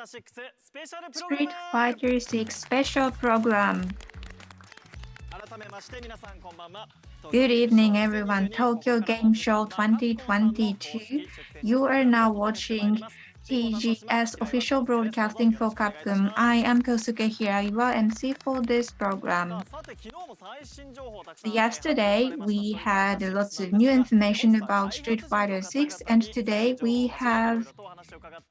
Street Fighter 6 special program. Good evening, everyone. Tokyo Game Show 2022. You are now watching TGS official broadcasting for Capcom. I am Kosuke Hiraiwa, MC for this program. Yesterday, we had lots of new information about Street Fighter 6, and today we have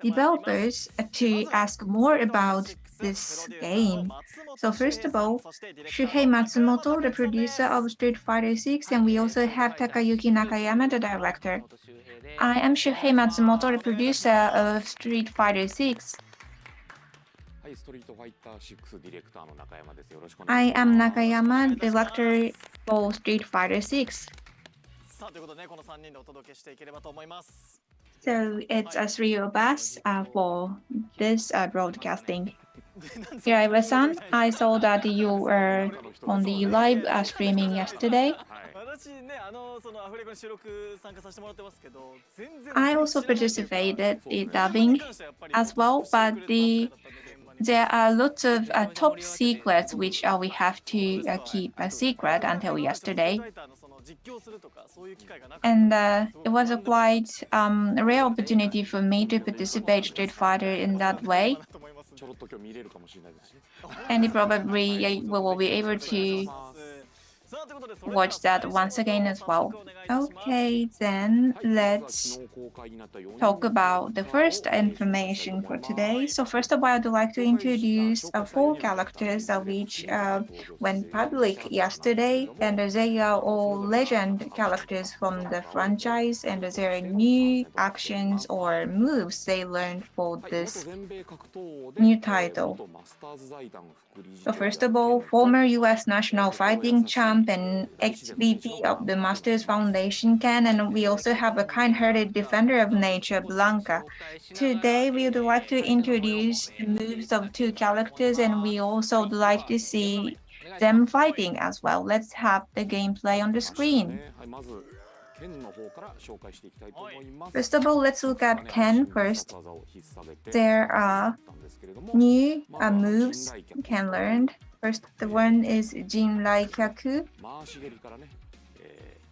developers to ask more about this game. So first of all, Shuhei Matsumoto, the producer of Street Fighter 6, and we also have Takayuki Nakayama, the director. I am Shuhei Matsumoto, the producer of Street Fighter 6. I am Nakayama, director for Street Fighter 6. So it's three of us for this broadcasting. Hiraiwa-san, I saw that you were on the live streaming yesterday. I also participated in dubbing as well, but there are lots of top secrets which we have to keep a secret until yesterday. And it was a quite rare opportunity for me to participate Street Fighter in that way. And probably we will be able to watch that once again as well. Okay, then let's talk about the first information for today. So first of all, I'd like to introduce 4 characters which went public yesterday, and they are all legend characters from the franchise, and there are new actions or moves they learned for this new title. So first of all, former U.S. national fighting champ and ex-VP of the Masters Foundation Ken, and we also have a kind-hearted defender of nature, Blanca. Today, we would like to introduce the moves of 2 characters, and we also would like to see them fighting as well. Let's have the gameplay on the screen. First of all, let's look at Ken first. There are new moves Ken learned. First, the one is Jinrai Kyaku.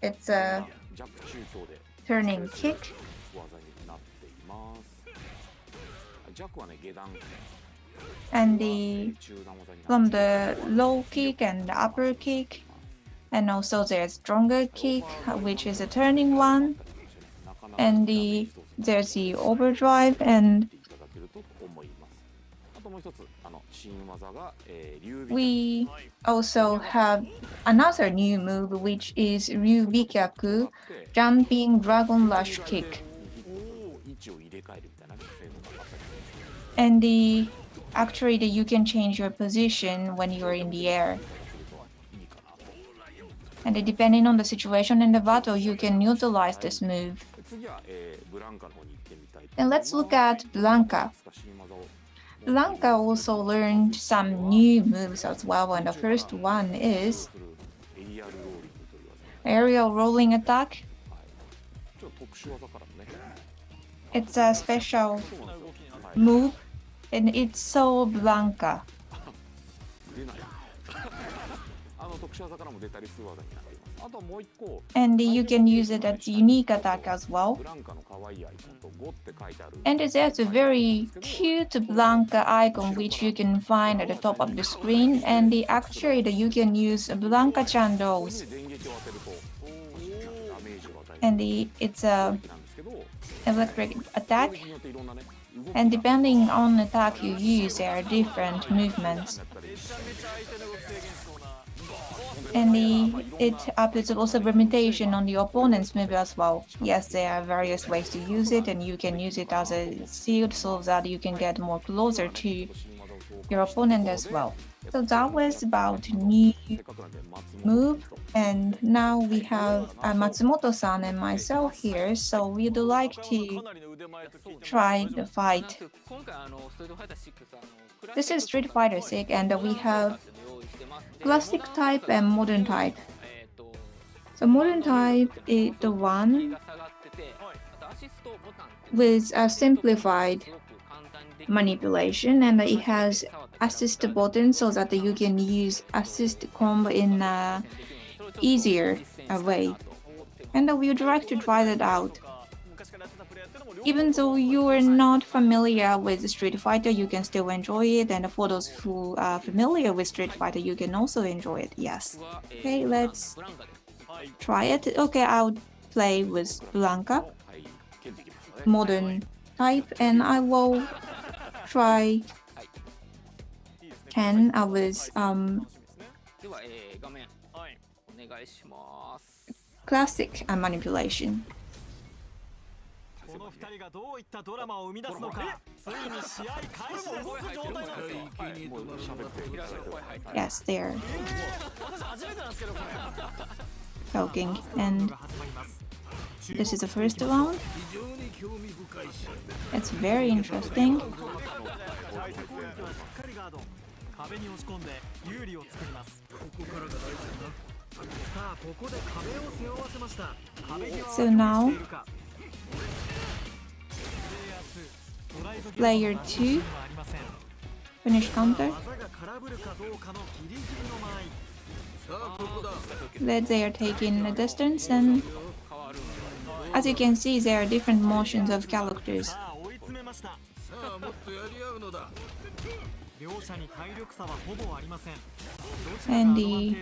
It's a turning kick. And from the low kick and the upper kick. And also there's stronger kick, which is a turning one. And there's the overdrive, and we also have another new move, which is Ryubikyaku, jumping dragon rush kick. And actually you can change your position when you're in the air. And depending on the situation in the battle, you can utilize this move. And let's look at Blanca. Blanca also learned some new moves as well, and the first one is aerial rolling attack. It's a special move, and it's so Blanca. And you can use it as unique attack as well. And there's a very cute Blanca icon which you can find at the top of the screen, and actually you can use Blanca chandles. And it's a electric attack, and depending on the attack you use, there are different movements. And it applies also permutation on the opponent's move as well. Yes, there are various ways to use it, and you can use it as a shield so that you can get more closer to your opponent as well. So that was about new move, and now we have Matsumoto-san and myself here, so we'd like to try the fight. This is Street Fighter 6, and we have classic type and modern type. So modern type is the one with a simplified manipulation, and it has assist button so that you can use assist combo in a easier way. And we would like to try that out. Even though you are not familiar with Street Fighter, you can still enjoy it. And for those who are familiar with Street Fighter, you can also enjoy it. Yes. Okay, let's try it. Okay, I'll play with Blanca, modern type, and I will try Ken with classic manipulation. Yes, they're talking, and this is the first round. It's very interesting. So now player 2 finish counter. That they are taking a distance, and as you can see, there are different motions of characters. And they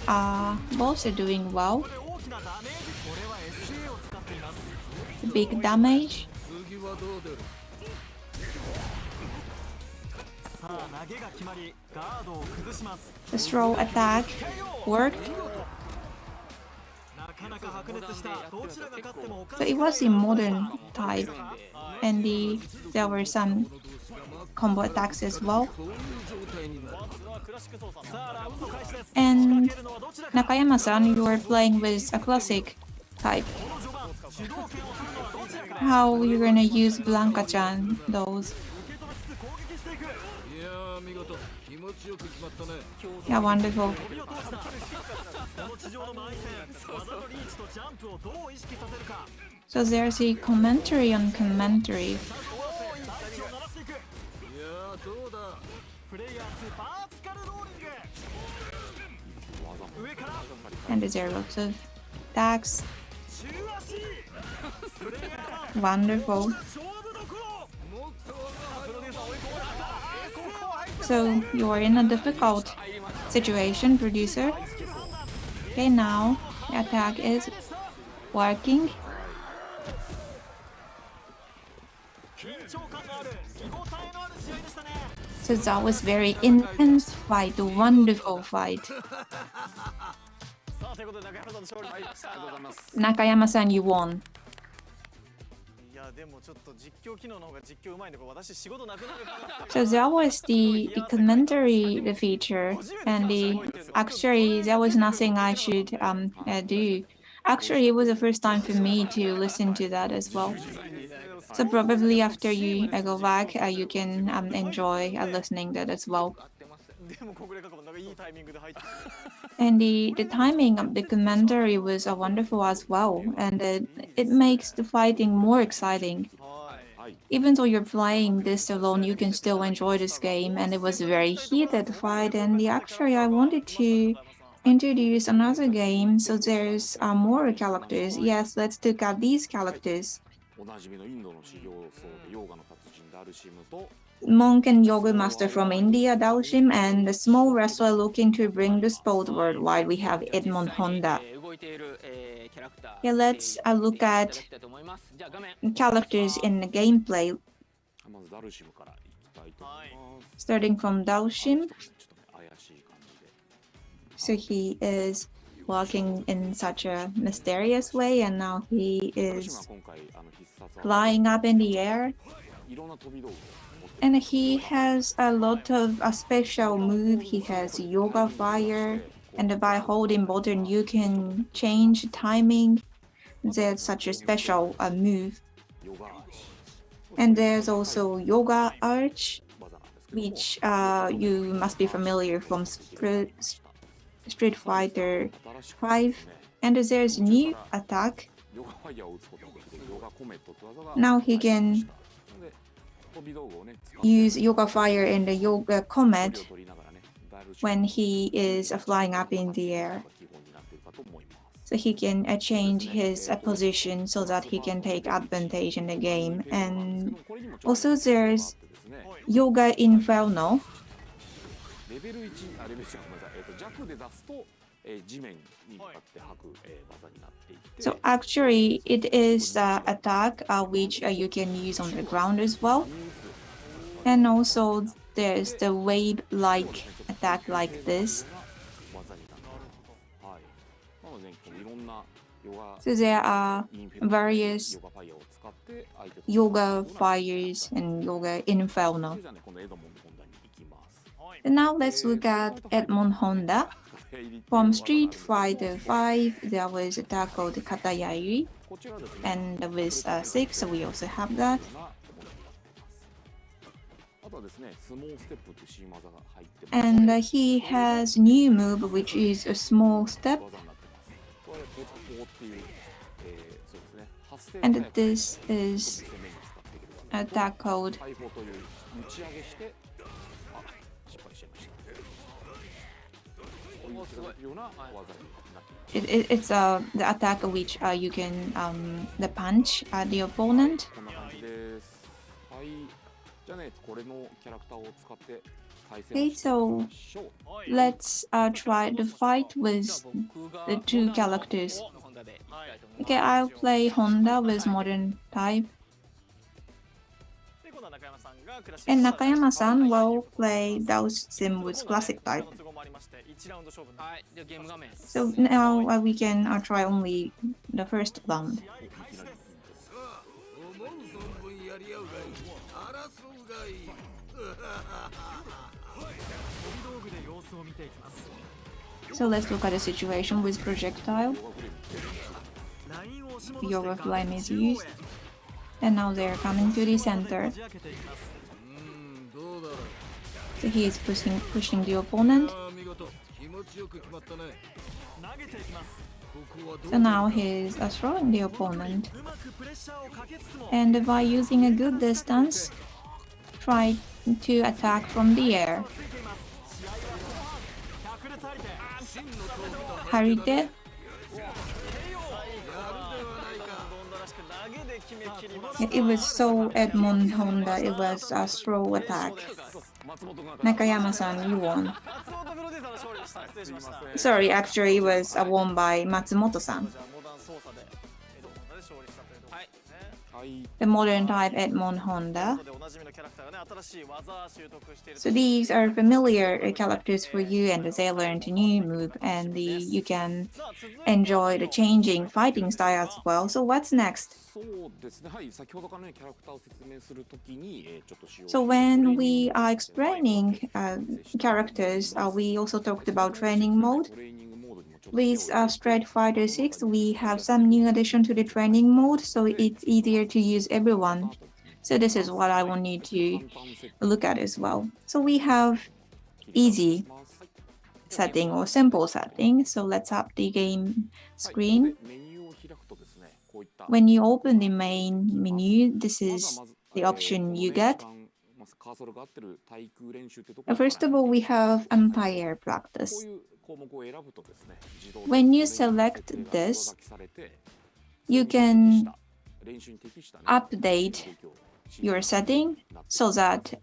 are both doing well. Big damage. The throw attack worked. So it was a modern type, and there were some combo attacks as well. And Nakayama-san, you are playing with a classic type. How are you gonna use Blanca-chan, those? Yeah, wonderful. So there's a commentary on commentary. And there are lots of attacks. Wonderful. So you are in a difficult situation, producer. Okay, now the attack is working. So that was very intense fight, a wonderful fight. Nakayama-san, you won. So that was the commentary, the feature, and actually there was nothing I should do. Actually, it was the first time for me to listen to that as well. So probably after you go back, you can enjoy listening that as well. And the timing of the commentary was wonderful as well, and it makes the fighting more exciting. Even though you're playing this alone, you can still enjoy this game, and it was a very heated fight. And actually, I wanted to introduce another game, so there's more characters. Yes, let's look at these characters. Monk and yoga master from India, Dalshim, and the small wrestler looking to bring the sport worldwide. We have Edmond Honda. Yeah, let's look at characters in the gameplay. Starting from Dalshim. So he is walking in such a mysterious way, and now he is flying up in the air. And he has a lot of a special move. He has yoga fire, and by holding button you can change timing. There's such a special move. And there's also yoga arch, which you must be familiar from Street Fighter 5. And there's a new attack. Now he can use Yoga Fire and the Yoga Comet when he is flying up in the air. So he can change his position so that he can take advantage in the game. And also there's Yoga Inferno. So actually it is the attack which you can use on the ground as well. And also there's the wave-like attack like this. So there are various Yoga Fires and Yoga Inferno. And now let's look at Edmond Honda. From Street Fighter 5, there was a attack called Katayari, and with 6 we also have that. And he has new move which is a small step. And this is an attack called it's the attack which you can the punch at the opponent. Okay, so let's try to fight with the two characters. Okay, I'll play Honda with modern type. And Nakayama-san will play Sim with classic type. So now we can try only the first round. So let's look at the situation with projectile. Yoga Flame is used. And now they're coming to the center. So he is pushing the opponent. So now he's throwing the opponent. And by using a good distance, try to attack from the air. Harite. It was so Edmond Honda, it was a throw attack. Nakayama-san, you won. Sorry, actually it was won by Matsumoto-san. The modern type Edmond Honda. So these are familiar characters for you, and they learned a new move, and you can enjoy the changing fighting style as well. So what's next? So when we are explaining characters, we also talked about training mode. With Street Fighter 6, we have some new addition to the training mode, so it's easier to use everyone. So this is what I want you to look at as well. So we have easy setting or simple setting. So let's have the game screen. When you open the main menu, this is the option you get. First of all, we have umpire practice. When you select this, you can update your setting so that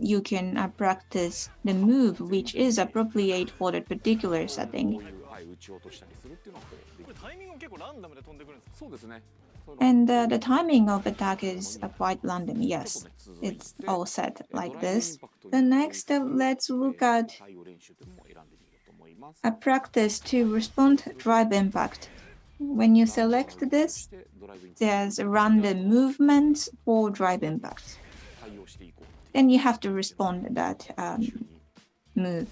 you can practice the move which is appropriate for the particular setting. And the timing of attack is quite random, yes. It's all set like this. The next, let's look at a practice to respond drive impact. When you select this, there's random movements for drive impact. Then you have to respond to that move.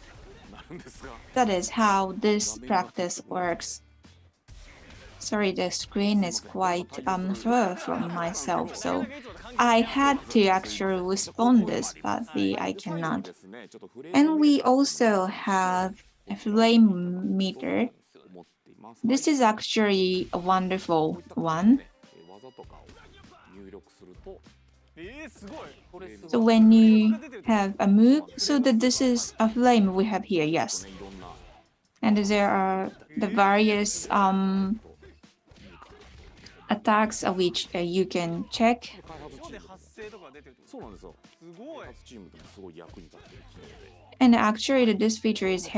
That is how this practice works. Sorry, the screen is quite far from myself, so I had to actually respond this, but I cannot. And we also have a flame meter. This is actually a wonderful one. So when you have a move, so that this is a flame we have here, yes. And there are the various attacks of which you can check. And actually, this feature is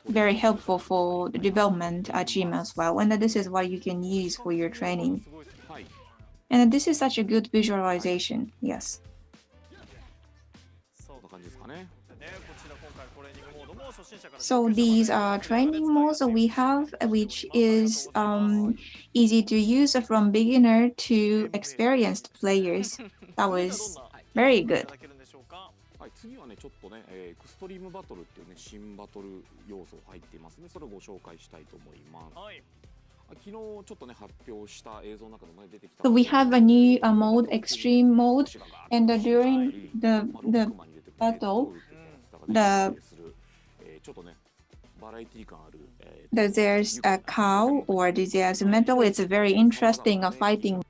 very helpful for the development team as well. And this is what you can use for your training. And this is such a good visualization, yes. So these are training modes we have, which is easy to use from beginner to experienced players. That was very good. 次はね、ちょっとね、エクストリームバトルっていうね、新バトル要素入っていますね。それをご紹介したいと思います。はい。昨日ちょっとね、発表した映像の中でもね、出てきた。So we have a new mode, extreme mode, and during the battle, there's a cow or there's metal. It's very interesting fighting.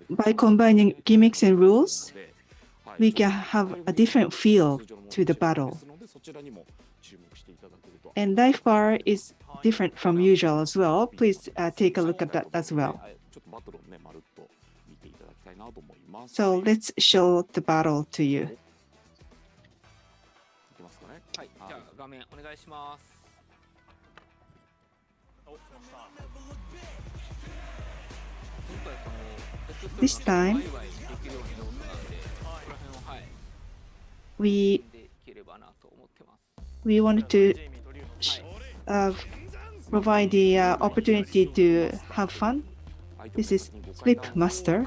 By combining gimmicks and rules, we can have a different feel to the battle. And life bar is different from usual as well. Please take a look at that as well. So let's show the battle to you. This time, we wanted to provide the opportunity to have fun. This is Flip Master.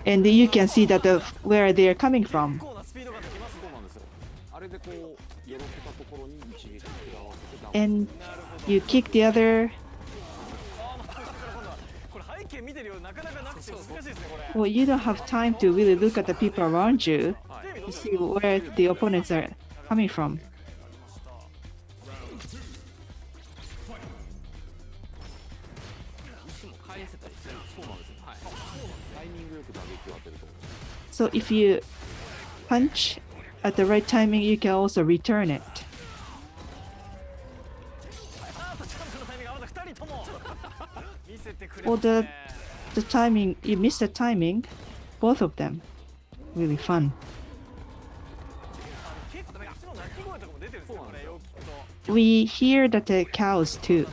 And you can see that where they are coming from. And you kick the other. Well, you don't have time to really look at the people around you to see where the opponents are coming from. So if you punch at the right timing, you can also return it. Or the timing, you miss the timing, both of them, really fun. We hear that the cows too.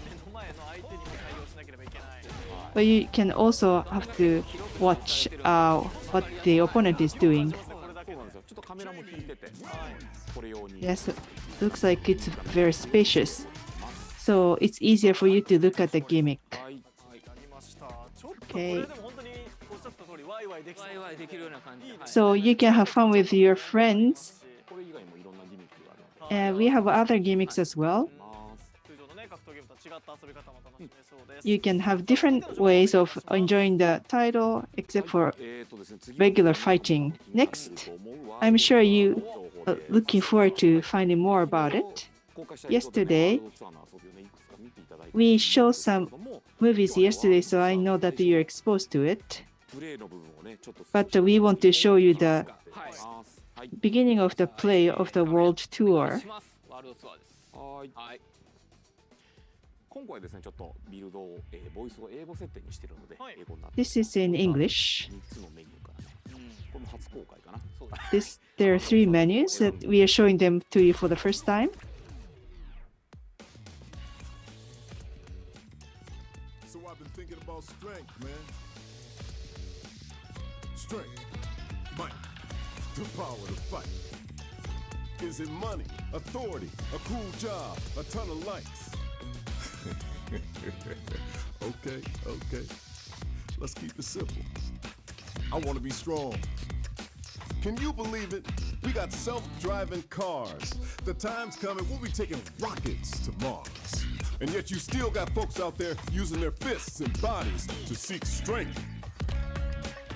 But you can also have to watch what the opponent is doing. Yes, it looks like it's very spacious. So it's easier for you to look at the gimmick. Okay. So you can have fun with your friends. And we have other gimmicks as well. You can have different ways of enjoying the title, except for regular fighting. Next, I'm sure you are looking forward to finding more about it. Yesterday, we showed some movies yesterday, so I know that you're exposed to it. But we want to show you the beginning of the play of the world tour. This is in English. There are 3 menus that we are showing them to you for the first time. So I've been thinking about strength, man. Strength, might, the power to fight. Is it money, authority, a cool job, a ton of likes? Okay. Let's keep it simple. I want to be strong. Can you believe it? We got self-driving cars. The time's coming, we'll be taking rockets to Mars. And yet you still got folks out there using their fists and bodies to seek strength.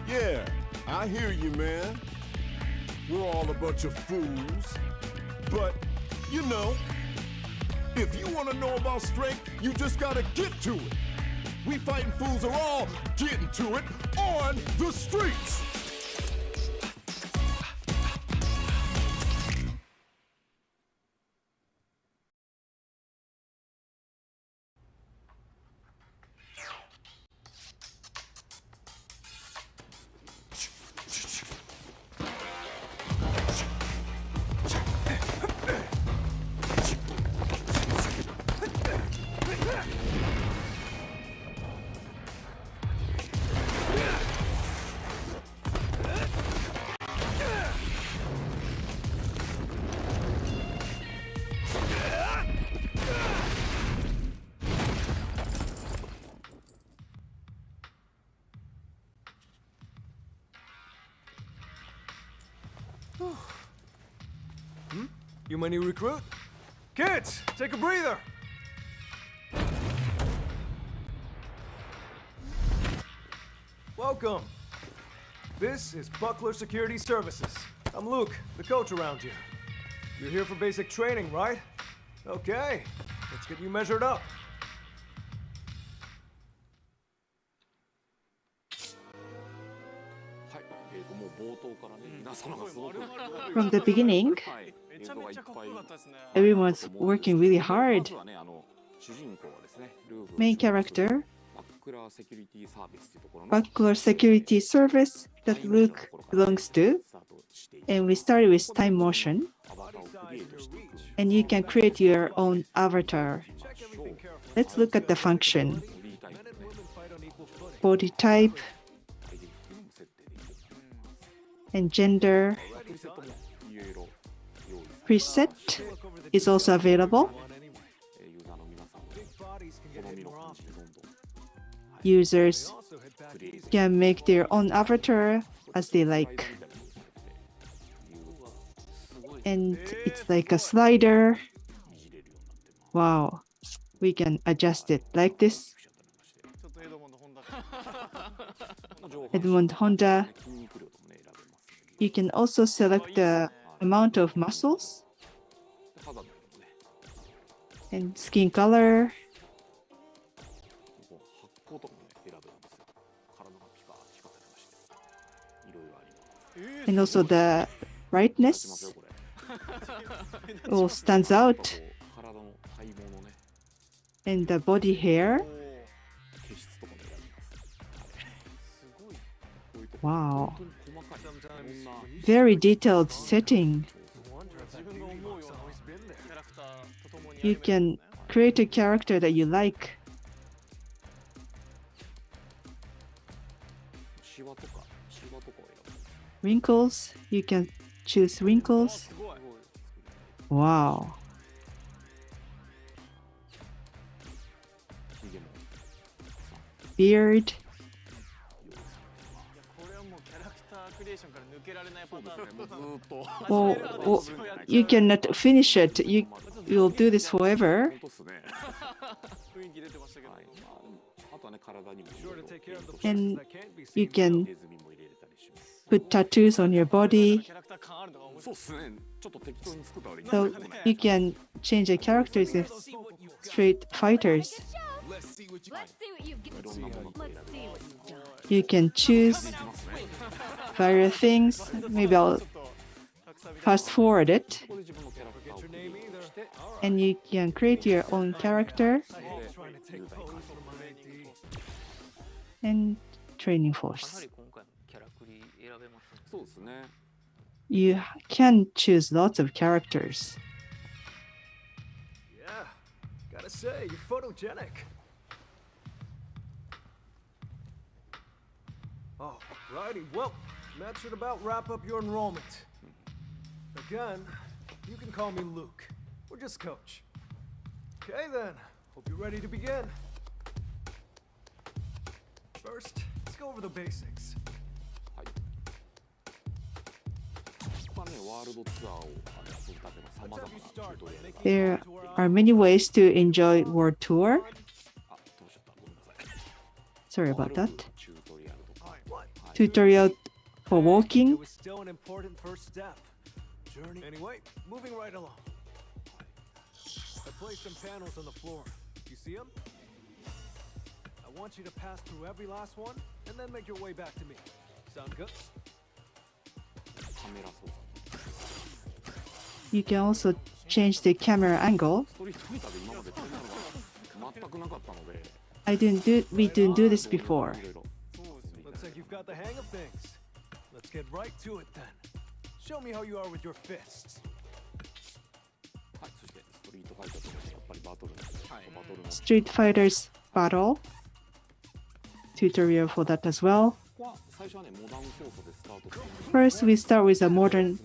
Yeah, I hear you, man. We're all a bunch of fools. But, you know, if you want to know about strength, you just gotta get to it. We fighting fools are all getting to it on the streets. You my new recruit? Kids, take a breather! Welcome! This is Buckler Security Services. I'm Luke, the coach around here. You're here for basic training, right? Okay, let's get you measured up. From the beginning, everyone's working really hard. Main character, Buckler Security Service that Luke belongs to. And we started with time motion. And you can create your own avatar. Let's look at the function. Body type and gender. Preset is also available. Users can make their own avatar as they like. And it's like a slider. Wow, we can adjust it like this. Edmond Honda. You can also select the amount of muscles and skin color. And also the brightness all stands out. And the body hair. Wow. Very detailed setting. You can create a character that you like. Wrinkles, you can choose wrinkles. Wow. Beard. Well, you cannot finish it. You'll do this forever. And you can put tattoos on your body. So you can change the characters in Street Fighters. You can choose various things. Maybe I'll fast forward it. And you can create your own character and training force. You can choose lots of characters. Yeah, gotta say, you're photogenic. Oh, righty, well, that should about wrap up your enrollment. Again, you can call me Luke, or just Coach. Okay then, hope you're ready to begin. First, let's go over the basics. There are many ways to enjoy World Tour. Sorry about that. Tutorial for walking. It was still an important first step. Anyway, moving right along. I placed some panels on the floor. You see them? I want you to pass through every last one and then make your way back to me. Sound good? You can also change the camera angle. We didn't do this before. Looks like you've got the hang of things. Let's get right to it then. Show me how you are with your fists. Street Fighters battle tutorial for that as well. First, we start with a modern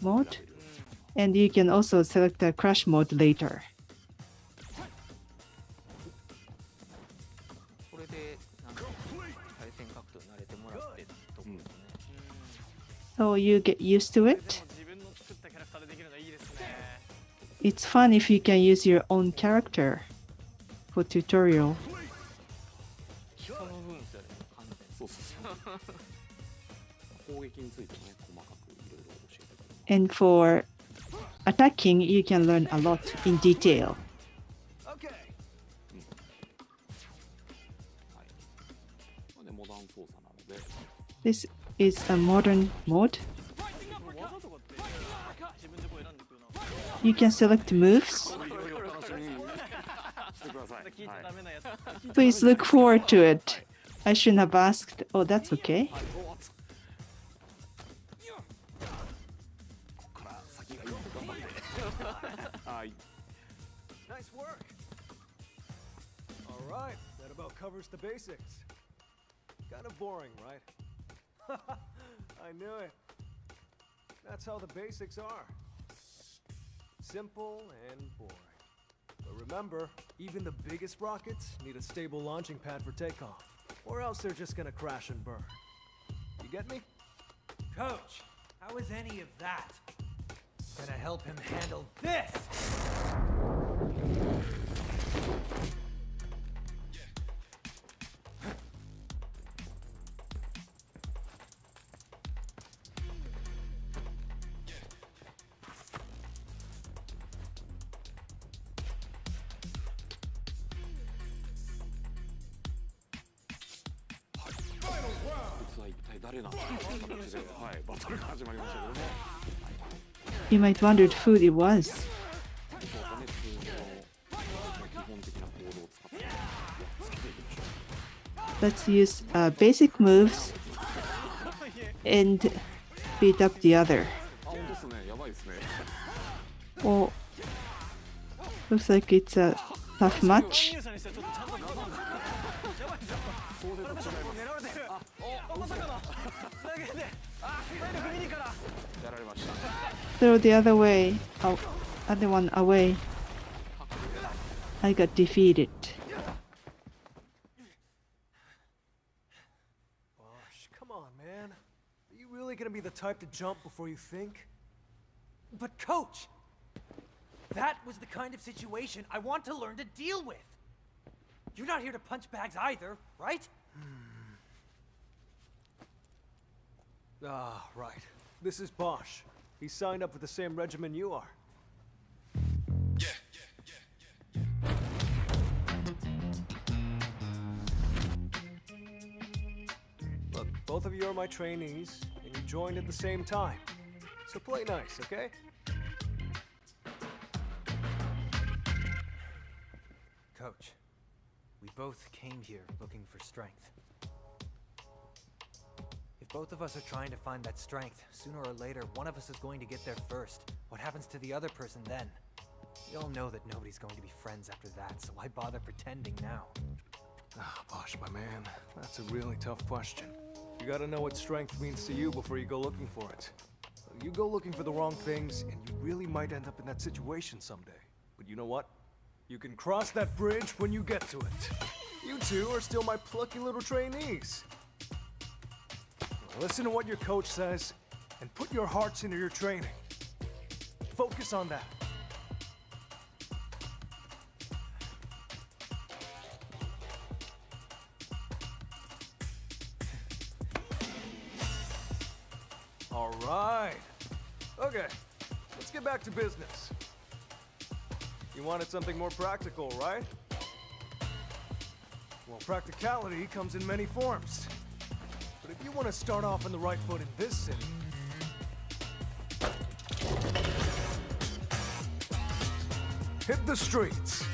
mode, and you can also select the crash mode later. So you get used to it. It's fun if you can use your own character for tutorial. And for attacking, you can learn a lot in detail. Okay. This is a modern mode. You can select moves. Please look forward to it. I shouldn't have asked. Oh, that's okay. Nice work. All right, that about covers the basics. Kind of boring, right? I knew it. That's how the basics are. Simple and boring. But remember, even the biggest rockets need a stable launching pad for takeoff, or else they're just gonna crash and burn. You get me? Coach, how is any of that gonna help him handle this? You might wonder who it was. Let's use basic moves and beat up the other. Oh, looks like it's a tough match. Throw the other way, other one away. I got defeated. Gosh, come on, man. Are you really gonna be the type to jump before you think? But coach, that was the kind of situation I want to learn to deal with. You're not here to punch bags either, right? Ah, right. This is Bosch. He signed up for the same regimen you are. Look, both of you are my trainees, and you joined at the same time. So play nice, okay? Coach, we both came here looking for strength. If both of us are trying to find that strength, sooner or later, one of us is going to get there first. What happens to the other person then? We all know that nobody's going to be friends after that, so why bother pretending now? Ah, Bosch, my man, that's a really tough question. You gotta know what strength means to you before you go looking for it. You go looking for the wrong things, and you really might end up in that situation someday. But you know what? You can cross that bridge when you get to it. You two are still my plucky little trainees. Listen to what your coach says, and put your hearts into your training. Focus on that. right. Okay, let's get back to business. You wanted something more practical, right? Well, practicality comes in many forms. But if you want to start off on the right foot in this city, hit the streets.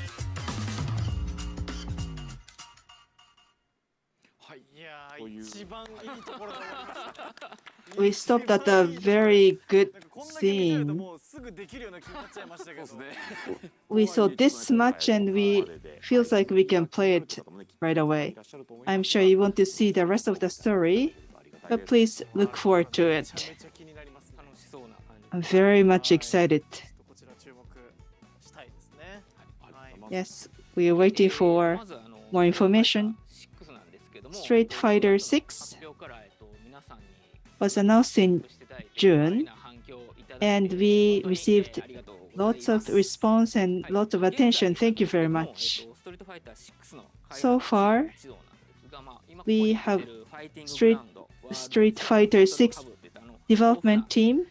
We stopped at a very good scene. We saw this much and we feels like we can play it right away. I'm sure you want to see the rest of the story, but please look forward to it. I'm very much excited. Yes, we are waiting for more information. Street Fighter 6 was announced in June, and we received lots of response and lots of attention. Thank you very much. So far, we have Street Fighter 6 development team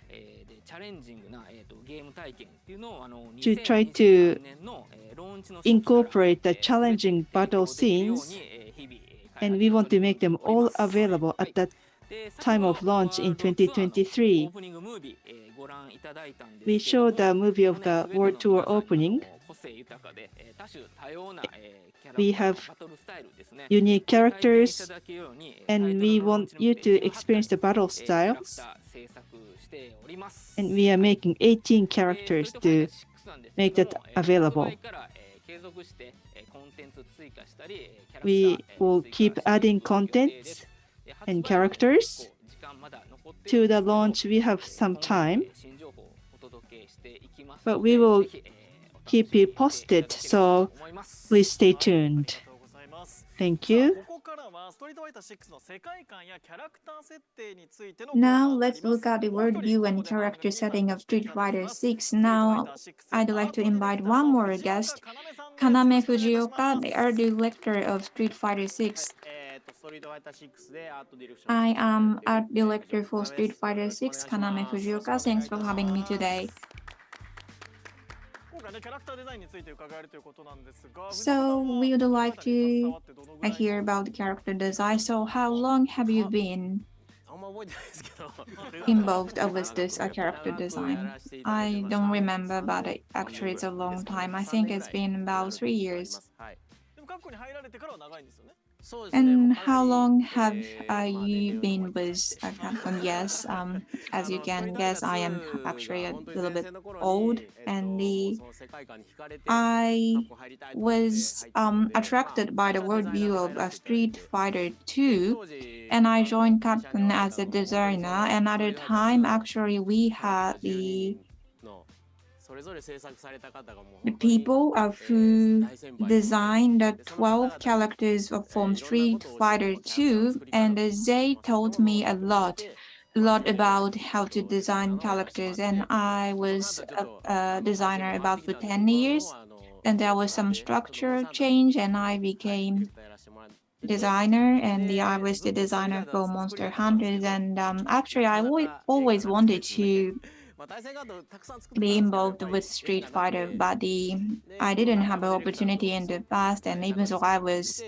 to try to incorporate the challenging battle scenes, and we want to make them all available at the time of launch in 2023. We showed the movie of the World Tour opening. We have unique characters, and we want you to experience the battle styles. And we are making 18 characters to make that available. We will keep adding contents and characters. To the launch, we have some time, but we will keep you posted, so please stay tuned. Thank you. Now let's look at the worldview and character setting of Street Fighter 6. Now I'd like to invite one more guest, Kaname Fujioka, the art director of Street Fighter 6. I am art director for Street Fighter 6, Kaname Fujioka. Thanks for having me today. So we would like to hear about the character design. So how long have you been involved with this character design? I don't remember, but actually it's a long time. I think it's been about 3 years. And how long have you been with Capcom? Yes, as you can guess, I am actually a little bit old, and I was attracted by the worldview of Street Fighter 2, and I joined Capcom as a designer. And at the time, actually, we had the people who designed the 12 characters from Street Fighter 2, and they taught me a lot about how to design characters. And I was a designer about for 10 years, and there was some structural change, and I became designer, and I was the designer for Monster Hunters. And actually, I always wanted to be involved with Street Fighter, but I didn't have an opportunity in the past, and even though I was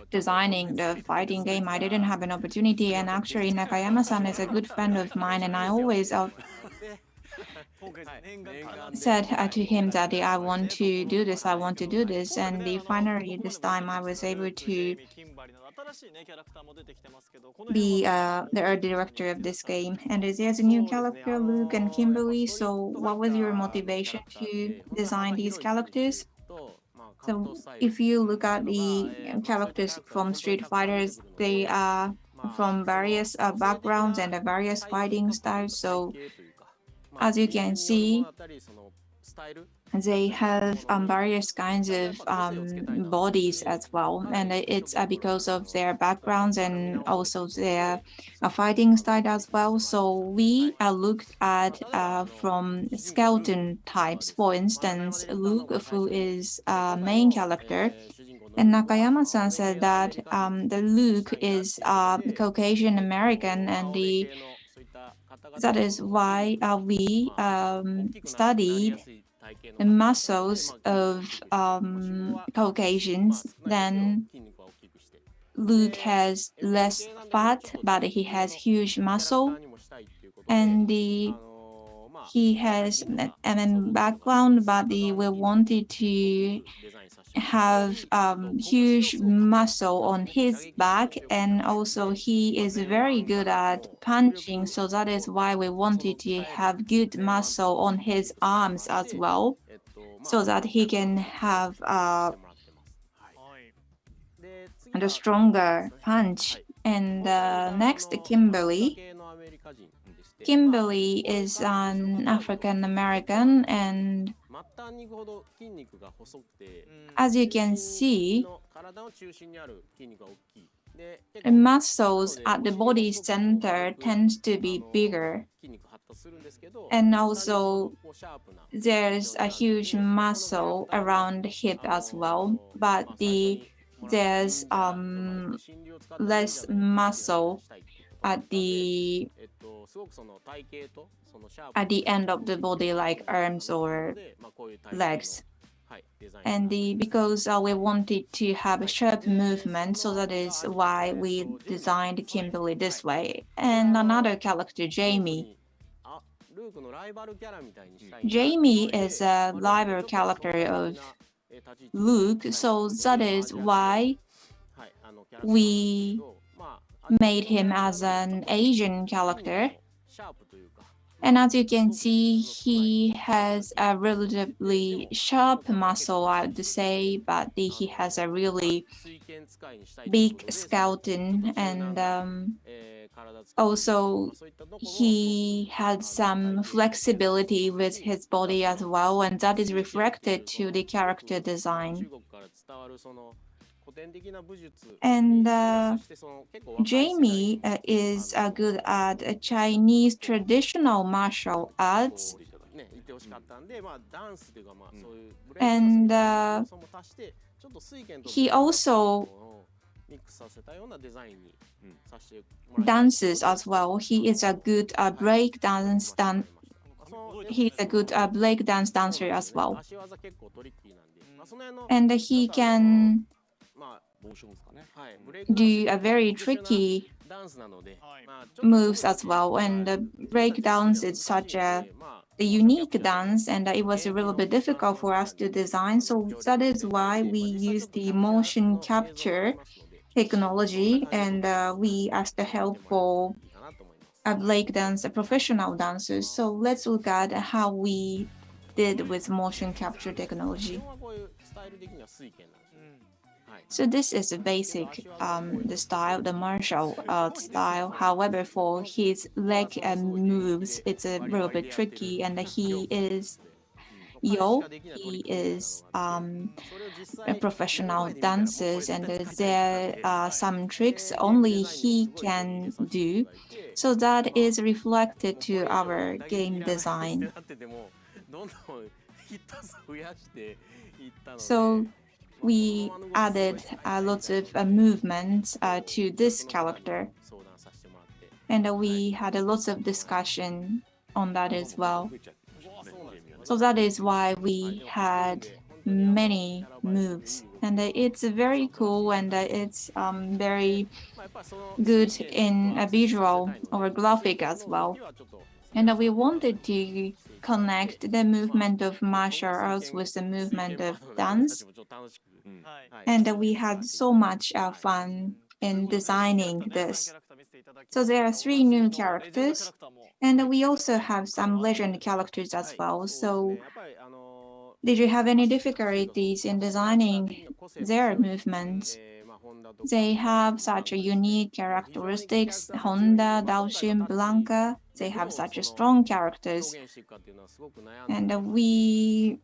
designing the fighting game, I didn't have an opportunity. And actually, Nakayama-san is a good friend of mine, and I always said to him that I want to do this, and finally this time I was able to be the art director of this game. And there's a new character, Luke and Kimberly. So what was your motivation to design these characters? So if you look at the characters from Street Fighters, they are from various backgrounds and various fighting styles. So as you can see, they have various kinds of bodies as well, and it's because of their backgrounds and also their fighting style as well. So we looked at from skeleton types. For instance, Luke, who is a main character, and Nakayama-san said that the Luke is Caucasian American, and That is why we studied the muscles of Caucasians. Then Luke has less fat, but he has huge muscle, and he has an background, but we wanted to have huge muscle on his back, and also he is very good at punching, so that is why we wanted to have good muscle on his arms as well, so that he can have a stronger punch. And next, Kimberly. Kimberly is an African American, and as you can see, the muscles at the body center tends to be bigger, and also there's a huge muscle around the hip as well, but there's less muscle at the end of the body, like arms or legs. And because we wanted to have a sharp movement, so that is why we designed Kimberly this way. And another character, Jamie. Jamie is a rival character of Luke, so that is why we made him as an Asian character. And as you can see, he has a relatively sharp muscle, I would say, but he has a really big skeleton, and also he had some flexibility with his body as well, and that is reflected to the character design. And Jamie is good at Chinese traditional martial arts. And he also dances as well. He is a good break dance dancer as well. And he can do a very tricky moves as well. And break dance is such a unique dance, and it was a little bit difficult for us to design. So that is why we use the motion capture technology, and we asked the help for break dance professional dancers. So let's look at how we did with motion capture technology. So this is a basic the style, the martial art style. However, for his leg moves, it's a little bit tricky, and he is a professional dancers, and there are some tricks only he can do. So that is reflected to our game design. So we added lots of movements to this character, and we had lots of discussion on that as well. So that is why we had many moves, and it's very cool, and it's very good in a visual or graphic as well. And we wanted to connect the movement of martial arts with the movement of dance. And we had so much fun in designing this. So there are 3 new characters, and we also have some legend characters as well. So did you have any difficulties in designing their movements? They have such a unique characteristics. Honda, Daoshin, Blanca, they have such a strong characters. And we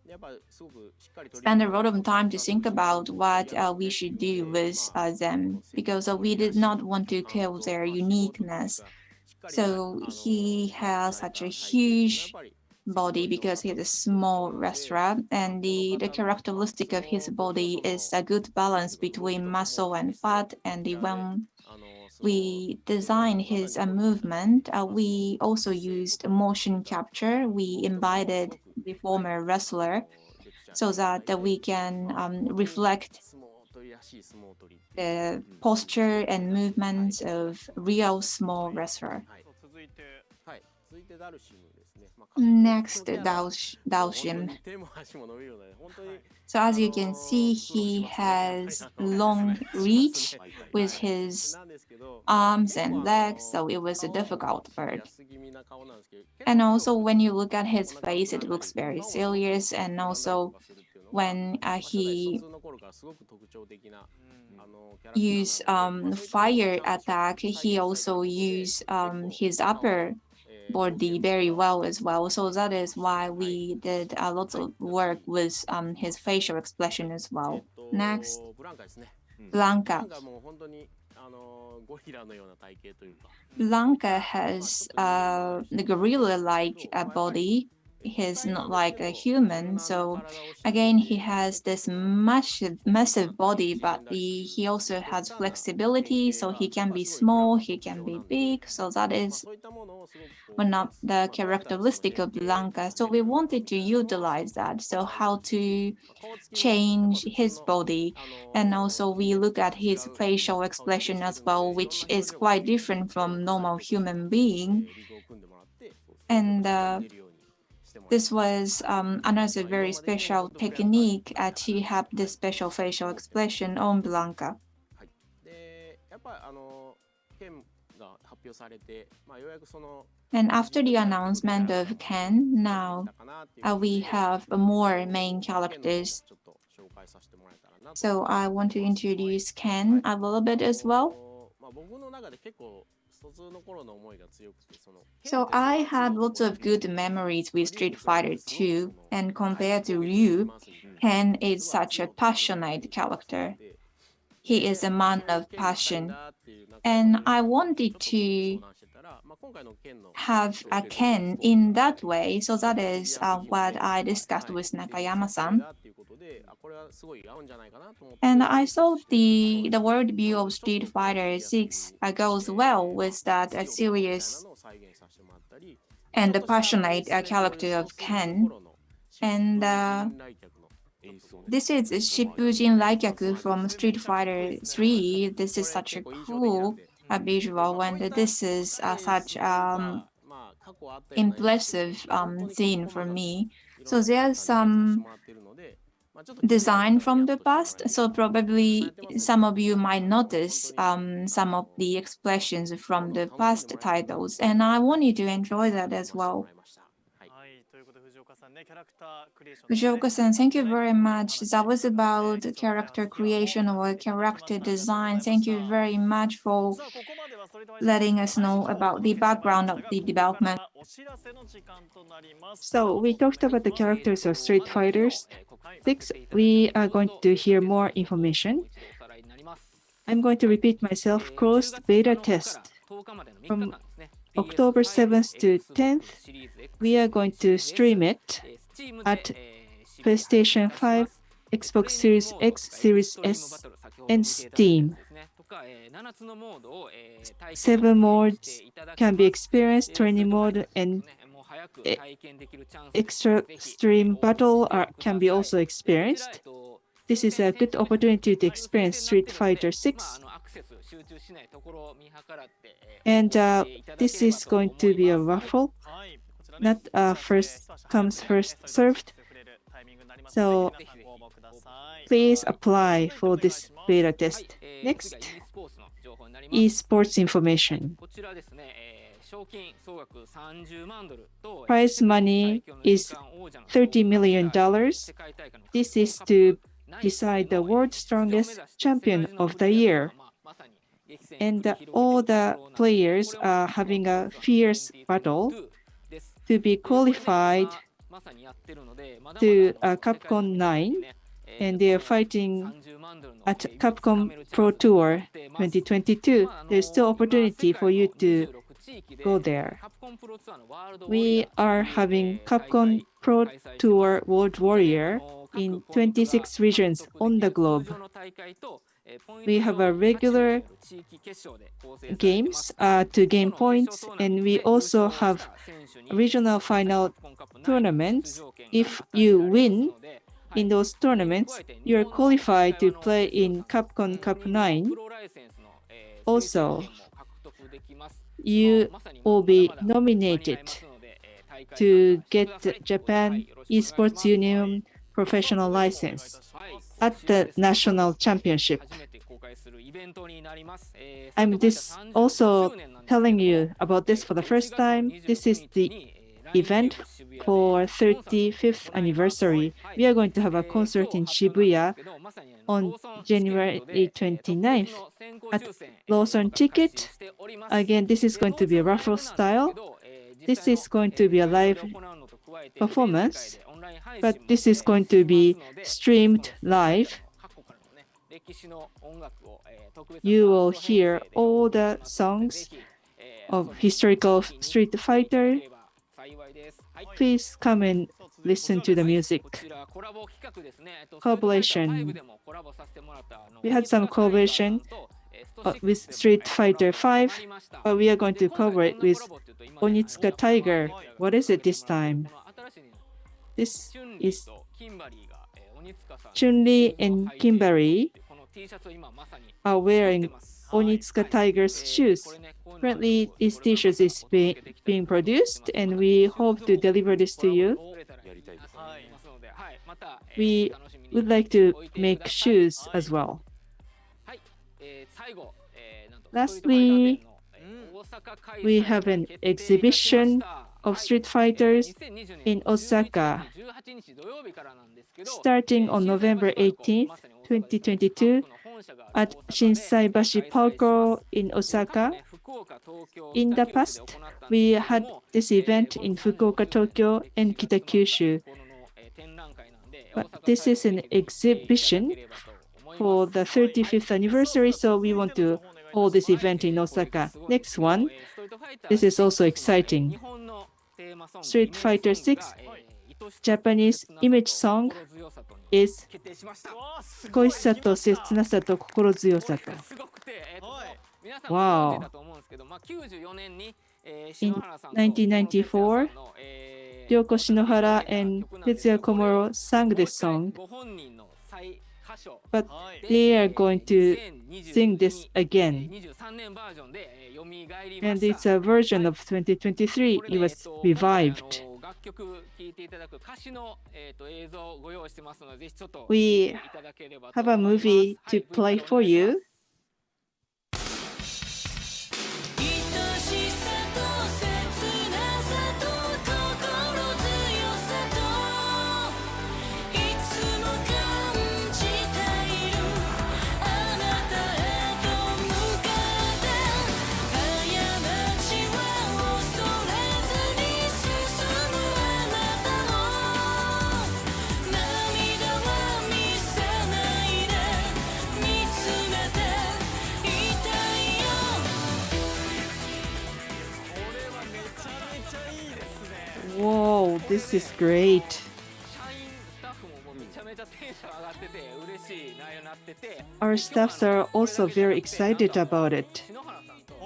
spend a lot of time to think about what we should do with them, because we did not want to kill their uniqueness. So he has such a huge body because he's a small wrestler, and the characteristic of his body is a good balance between muscle and fat. And when we designed his movement, we also used motion capture. We invited the former wrestler so that we can reflect the posture and movements of real small wrestler. Next, Daoshim. So as you can see, he has long reach with his arms and legs, so it was a difficult bird. And also when you look at his face, it looks very serious. And also when he use fire attack, he also use his upper body very well as well. So that is why we did a lot of work with his facial expression as well. Next, Blanca. Blanca has the gorilla-like body. He's not like a human, so again he has this massive body, but he also has flexibility, so he can be small, he can be big, so that is one of the characteristic of Blanca. So we wanted to utilize that, so how to change his body, and also we look at his facial expression as well, which is quite different from normal human being. And this was another very special technique to have this special facial expression on Blanca. And after the announcement of Ken, now we have more main characters. So I want to introduce Ken a little bit as well. So I had lots of good memories with Street Fighter 2, and compared to Ryu, Ken is such a passionate character. He is a man of passion, and I wanted to have a Ken in that way, so that is what I discussed with Nakayama-san. And I thought the worldview of Street Fighter 6 goes well with that serious and the passionate character of Ken. And this is Shippujin Raikyaku from Street Fighter 3. This is such a cool visual, and this is such impressive scene for me. So there's some design from the past, so probably some of you might notice some of the expressions from the past titles, and I want you to enjoy that as well. Fujioka-san, thank you very much. That was about character creation or character design. Thank you very much for letting us know about the background of the development. So we talked about the characters of Street Fighters 6. We are going to hear more information. I'm going to repeat myself. Closed beta test from October 7th to 10th. We are going to stream it at PlayStation 5, Xbox Series X, Series S, and Steam. 7 modes can be experienced, training mode and extra stream battle can be also experienced. This is a good opportunity to experience Street Fighter 6. And this is going to be a raffle, not first comes, first served. So please apply for this beta test. Next, esports information. Prize money is $30 million. This is to decide the world's strongest champion of the year. And all the players are having a fierce battle to be qualified to Capcom 9, and they are fighting at Capcom Pro Tour 2022. There's still opportunity for you to go there. We are having Capcom Pro Tour World Warrior in 26 regions on the globe. we have a regular games to gain points, and we also have regional final tournaments. If you win in those tournaments, you are qualified to play in Capcom Cup 9. Also, you will be nominated to get the Japan Esports Union professional license at the national championship. I'm also telling you about this for the first time. This is the event for 35th anniversary. We are going to have a concert in Shibuya on January 29th at Lawson Ticket. Again, this is going to be a raffle style. This is going to be a live performance, but this is going to be streamed live. You will hear all the songs of historical Street Fighter. Please come and listen to the music. Collaboration. We had some collaboration with Street Fighter 5, but we are going to collaborate with Onitsuka Tiger. What is it this time? This is Chun-Li and Kimberly are wearing Onitsuka Tiger's shoes. Currently, this t-shirt is being produced, and we hope to deliver this to you. We would like to make shoes as well. Lastly, we have an exhibition of Street Fighters in Osaka. Starting on November 18th, 2022, at Shinsaibashi Park in Osaka. In the past, we had this event in Fukuoka, Tokyo, and Kitakyushu. But this is an exhibition for the 35th anniversary, so we want to hold this event in Osaka. Next one, this is also exciting. Street Fighter 6 Japanese image song is Koisato Setsunasato Kokorozuyosato. Wow. In 1994, Ryoko Shinohara and Tetsuya Komuro sang this song, but they are going to sing this again. And it's a version of 2023. It was revived. We have a movie to play for you. Whoa, this is great. Our staffs are also very excited about it.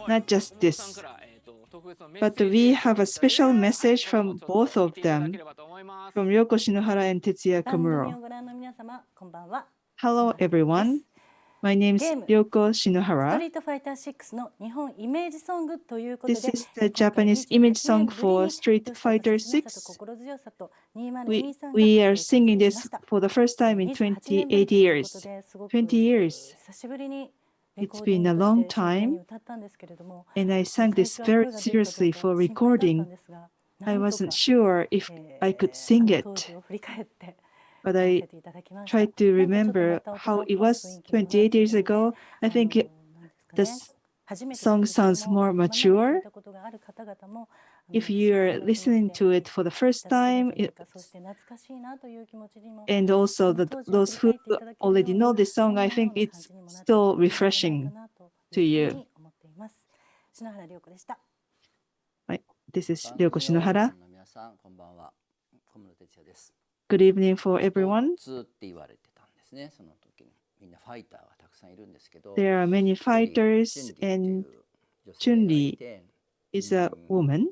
Not just this, but we have a special message from both of them, from Ryoko Shinohara and Tetsuya Komuro. Hello, everyone. My name is Ryoko Shinohara. This is the Japanese image song for Street Fighter 6. We are singing this for the first time in 28 years. 20 years. It's been a long time, and I sang this very seriously for recording. I wasn't sure if I could sing it, but I tried to remember how it was 28 years ago. I think the song sounds more mature. If you're listening to it for the first time, and also those who already know this song, I think it's still refreshing to you. This is Ryoko Shinohara. Good evening for everyone. there are many fighters, and Chun-Li is a woman,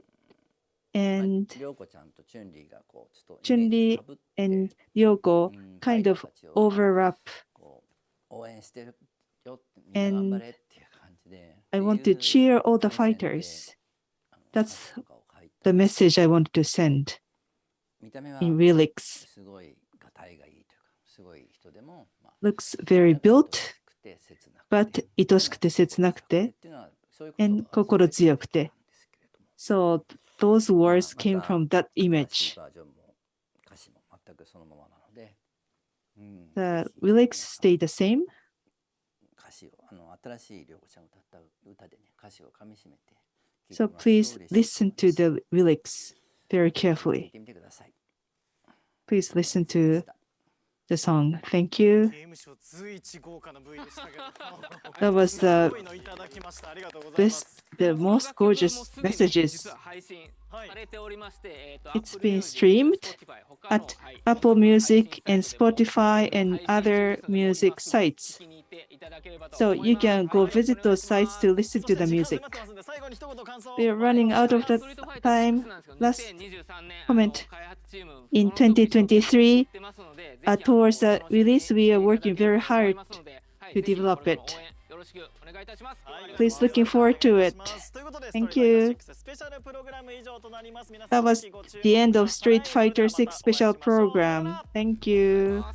and Chun-Li and Ryoko kind of overlap, and I want to cheer all the fighters. That's the message I want to send in lyrics. Looks very built, but 愛しくて切なくて and 心強くて. So those words came from that image. The lyrics stay the same. So please listen to the lyrics very carefully. Please listen to the song. Thank you. That was the most gorgeous messages. It's been streamed at Apple Music and Spotify and other music sites. So you can go visit those sites to listen to the music. We are running out of the time. Last comment. In 2023, towards the release, we are working very hard to develop it. Please looking forward to it. Thank you. That was the end of Street Fighter 6 special program. Thank you.